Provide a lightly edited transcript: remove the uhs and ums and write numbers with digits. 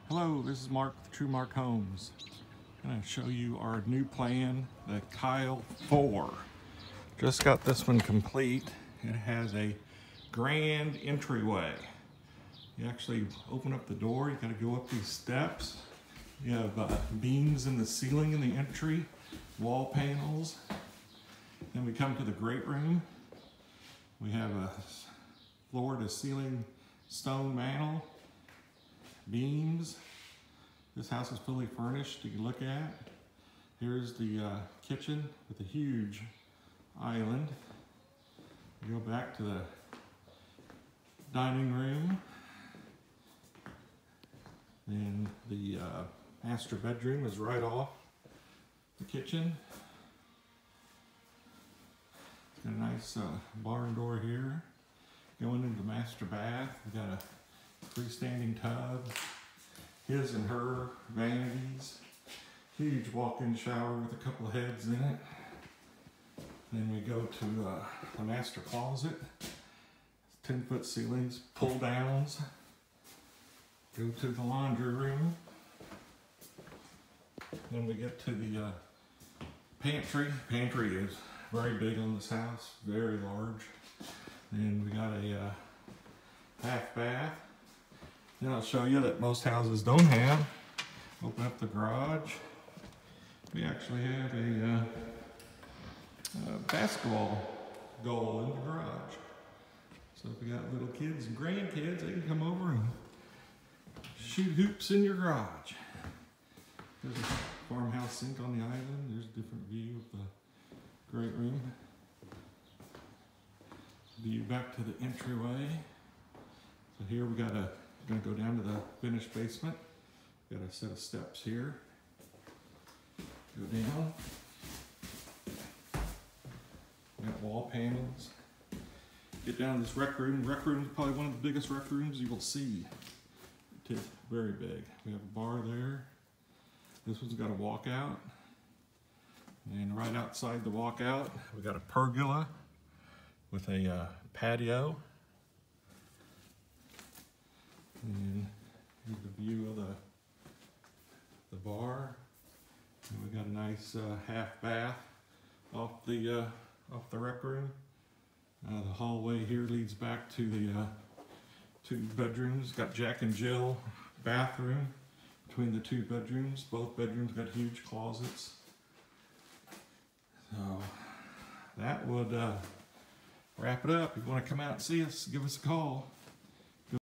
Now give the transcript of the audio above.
Hello, this is Mark with Trumark Homes. I'm going to show you our new plan, the Kyle 4. Just got this one complete. It has a grand entryway. You actually open up the door, you got to go up these steps. You have beams in the ceiling in the entry, wall panels. Then we come to the great room. We have a floor to ceiling stone mantel, beams. This house is fully furnished. You can look at. Here's the kitchen with a huge island. You go back to the dining room. And the master bedroom is right off the kitchen. Got a nice barn door here. Going into the master bath, we got a freestanding tub, his and her vanities, huge walk-in shower with a couple of heads in it. Then we go to the master closet, 10-foot ceilings, pull downs. Go to the laundry room. Then we get to the pantry. Pantry is very big on this house, very large. And we got a half bath. Then I'll show you that most houses don't have. Open up the garage. We actually have a basketball goal in the garage. So if you got little kids and grandkids, they can come over and shoot hoops in your garage. There's a farmhouse sink on the island. There's a different view of the great room. View back to the entryway. So here we gonna go down to the finished basement. Got a set of steps here. Go down. Got wall panels. Get down to this rec room. Rec room is probably one of the biggest rec rooms you will see. It's very big. We have a bar there. This one's got a walkout. And right outside the walkout, we got a pergola with a patio. And here's the view of the bar. And we got a nice half bath off the rec room. The hallway here leads back to the two bedrooms. Got Jack and Jill bathroom between the two bedrooms. Both bedrooms got huge closets. So that would wrap it up. If you want to come out and see us, give us a call.